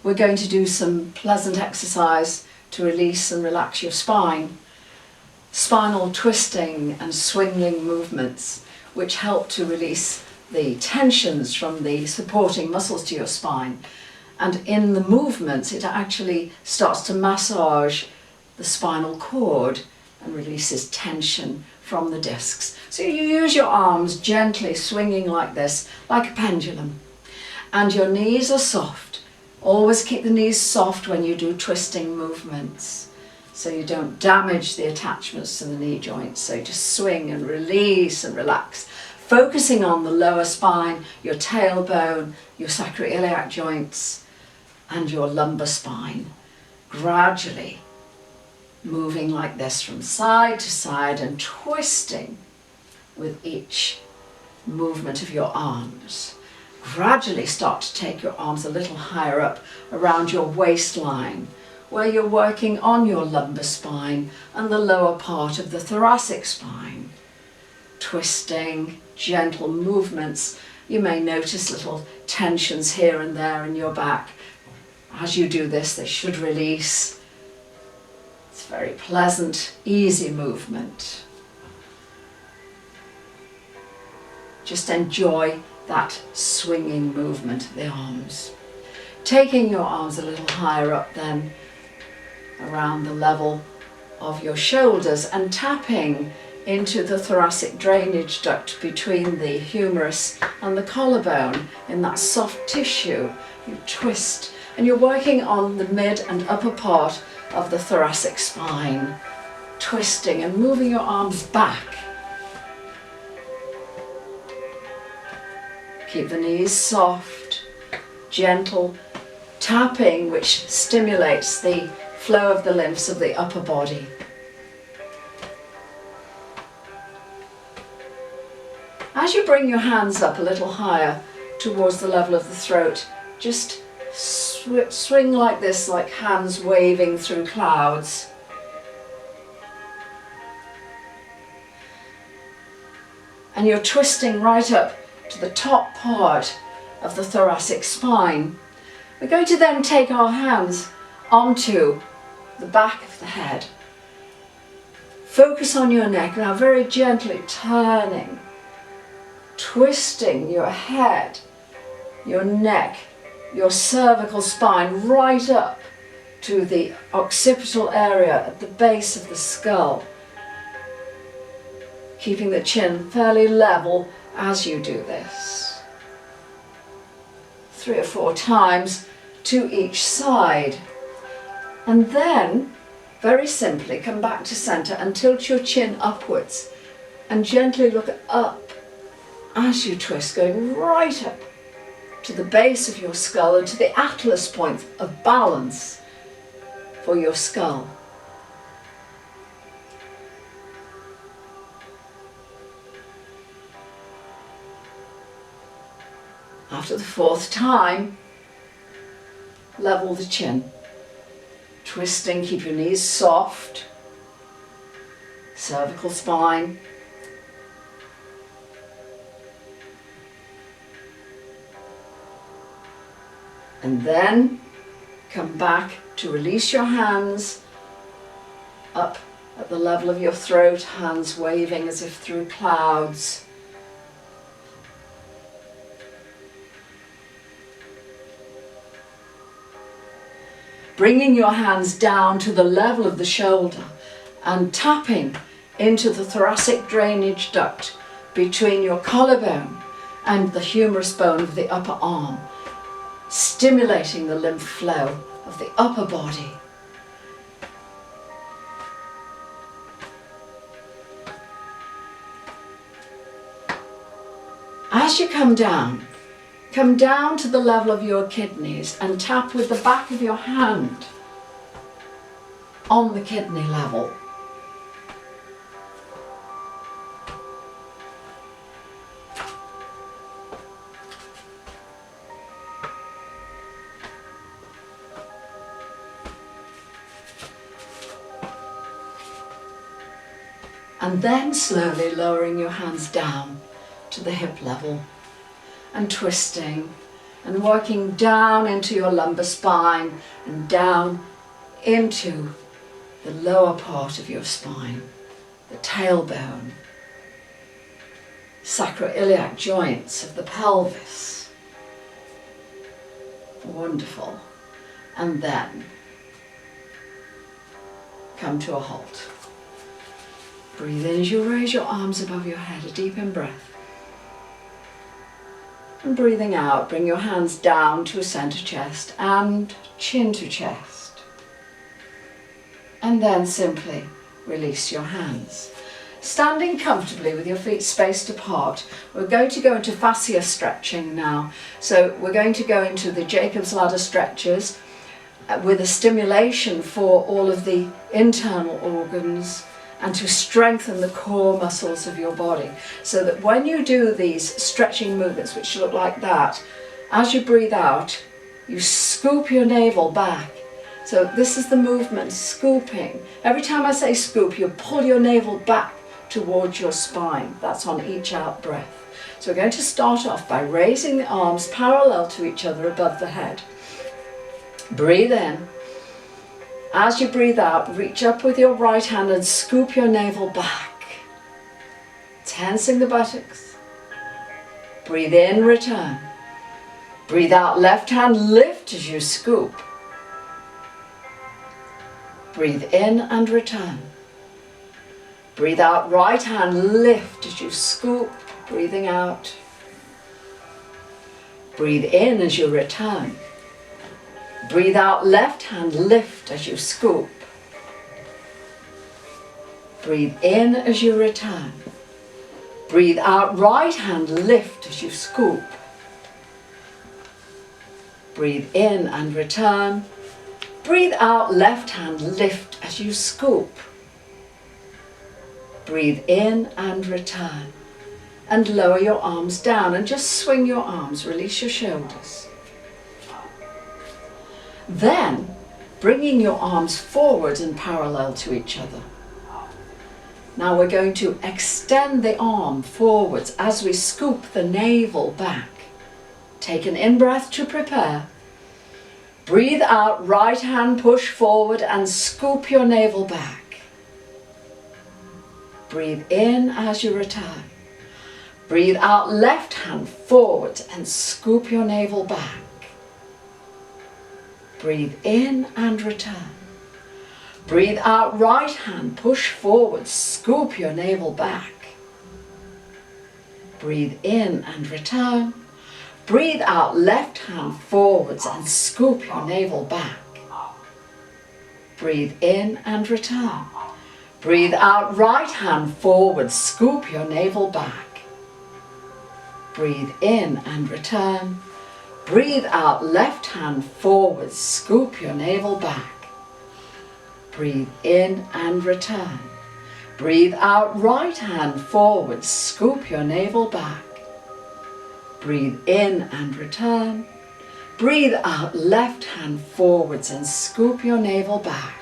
we're going to do some pleasant exercise to release and relax your spine. Spinal twisting and swinging movements which help to release the tensions from the supporting muscles to your spine. And in the movements, it actually starts to massage the spinal cord and releases tension from the discs. So you use your arms gently swinging like this, like a pendulum. And your knees are soft. Always keep the knees soft when you do twisting movements, so you don't damage the attachments to the knee joints. So just swing and release and relax, focusing on the lower spine, your tailbone, your sacroiliac joints, and your lumbar spine. Gradually moving like this from side to side and twisting with each movement of your arms. Gradually start to take your arms a little higher up around your waistline, where you're working on your lumbar spine and the lower part of the thoracic spine. Twisting, gentle movements. You may notice little tensions here and there in your back. As you do this, they should release. It's a very pleasant, easy movement. Just enjoy that swinging movement of the arms. Taking your arms a little higher up then, around the level of your shoulders, and tapping into the thoracic drainage duct between the humerus and the collarbone. In that soft tissue, you twist, and you're working on the mid and upper part of the thoracic spine, twisting and moving your arms back. Keep the knees soft, gentle tapping, which stimulates the flow of the lymphs of the upper body. As you bring your hands up a little higher towards the level of the throat, just swing like this, like hands waving through clouds. And you're twisting right up to the top part of the thoracic spine. We're going to then take our hands onto the back of the head. Focus on your neck now, very gently turning, twisting your head, your neck, your cervical spine right up to the occipital area at the base of the skull. Keeping the chin fairly level as you do this. 3 or 4 times to each side. And then, very simply, come back to center and tilt your chin upwards and gently look up as you twist, going right up to the base of your skull and to the atlas point of balance for your skull. After the 4th time, level the chin. Twisting, keep your knees soft, cervical spine. And then come back to release your hands up at the level of your throat, hands waving as if through clouds. Bringing your hands down to the level of the shoulder and tapping into the thoracic drainage duct between your collarbone and the humerus bone of the upper arm, stimulating the lymph flow of the upper body. As you come down to the level of your kidneys and tap with the back of your hand on the kidney level. And then slowly lowering your hands down to the hip level and twisting, and working down into your lumbar spine and down into the lower part of your spine, the tailbone, sacroiliac joints of the pelvis. Wonderful. And then come to a halt. Breathe in as you raise your arms above your head, a deep in-breath. And breathing out, bring your hands down to a center chest and chin to chest. And then simply release your hands. Standing comfortably with your feet spaced apart, we're going to go into fascia stretching now. So we're going to go into the Jacob's ladder stretches with a stimulation for all of the internal organs and to strengthen the core muscles of your body, so that when you do these stretching movements, which look like that, as you breathe out, you scoop your navel back. So this is the movement, scooping. Every time I say scoop, you pull your navel back towards your spine. That's on each out breath. So we're going to start off by raising the arms parallel to each other above the head. Breathe in. As you breathe out, reach up with your right hand and scoop your navel back, tensing the buttocks. Breathe in, return. Breathe out, left hand lift as you scoop. Breathe in and return. Breathe out, right hand lift as you scoop, breathing out. Breathe in as you return. Breathe out, left hand lift as you scoop. Breathe in as you return. Breathe out, right hand lift as you scoop. Breathe in and return. Breathe out, left hand lift as you scoop. Breathe in and return. And lower your arms down and just swing your arms, release your shoulders. Then, bringing your arms forward and parallel to each other. Now we're going to extend the arm forwards as we scoop the navel back. Take an in-breath to prepare. Breathe out, right hand push forward and scoop your navel back. Breathe in as you return. Breathe out, left hand forward and scoop your navel back. Breathe in and return. Breathe out, right hand push forward, scoop your navel back. Breathe in and return. Breathe out, left hand forwards and scoop your navel back. Breathe in and return. Breathe out, right hand forward, scoop your navel back. Breathe in and return. Breathe out, left hand forward, scoop your navel back. Breathe in and return. Breathe out, right hand forward, scoop your navel back. Breathe in and return. Breathe out, left hand forwards and scoop your navel back.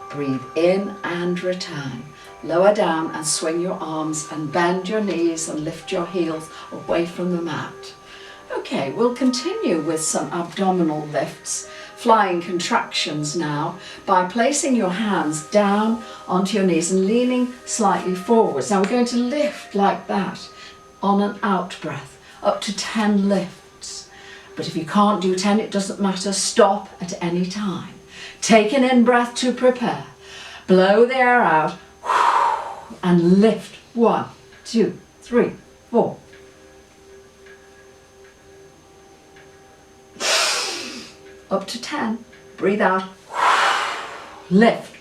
Breathe in and return. Lower down and swing your arms and bend your knees and lift your heels away from the mat. Okay, we'll continue with some abdominal lifts, flying contractions now, by placing your hands down onto your knees and leaning slightly forwards. Now we're going to lift like that on an out breath, up to 10 lifts. But if you can't do 10, it doesn't matter, stop at any time. Take an in-breath to prepare. Blow the air out and lift. 1, 2, 3, 4. Up to 10. Breathe out. Lift.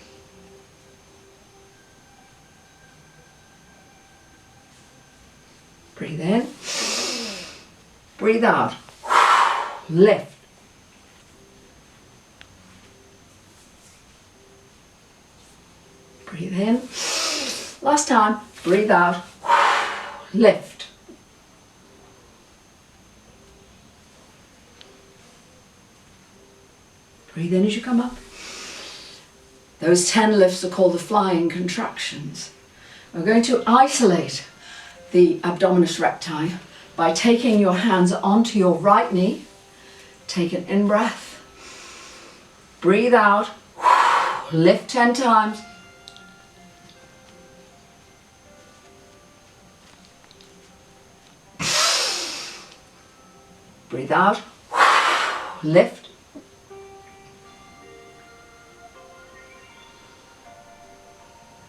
Breathe in. Breathe out. Lift. Breathe in. Last time. Breathe out. Lift. Breathe in as you come up. Those 10 lifts are called the flying contractions. We're going to isolate the abdominis recti by taking your hands onto your right knee. Take an in-breath. Breathe out. Lift 10 times. Breathe out. Lift.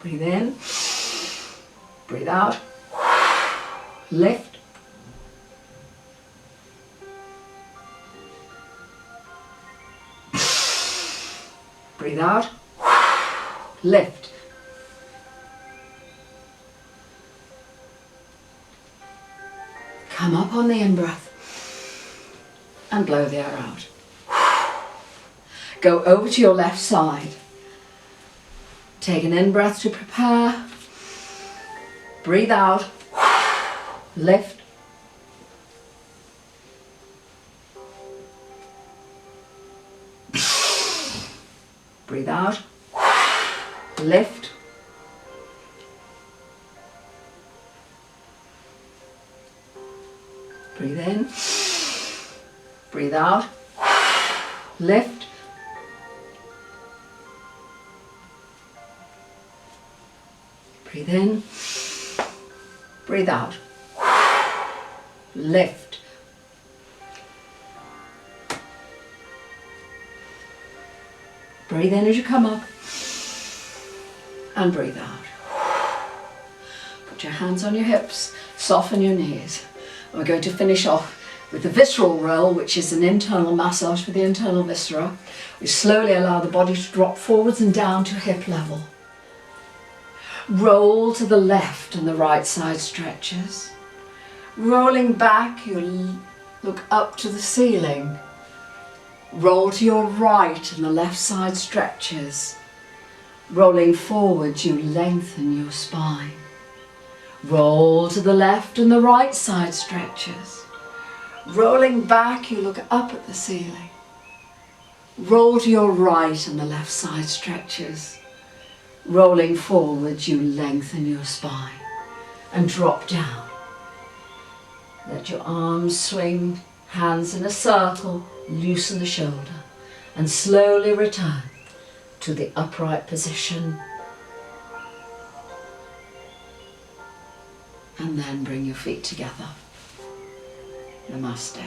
Breathe in. Breathe out. Lift. Breathe out. Lift. Come up on the in-breath and blow the air out. Go over to your left side. Take an in-breath to prepare. Breathe out. Lift. Breathe out. Lift. Breathe in. Breathe out. Lift. Breathe in. Breathe out. Lift. Breathe in as you come up and breathe out. Put your hands on your hips, soften your knees. And we're going to finish off with the visceral roll, which is an internal massage for the internal viscera. We slowly allow the body to drop forwards and down to hip level. Roll to the left and the right side stretches. Rolling back, you look up to the ceiling. Roll to your right and the left side stretches. Rolling forward, you lengthen your spine. Roll to the left and the right side stretches. Rolling back, you look up at the ceiling. Roll to your right and the left side stretches. Rolling forward, you lengthen your spine and drop down. Let your arms swing, hands in a circle, loosen the shoulder and slowly return to the upright position. And then bring your feet together. Namaste.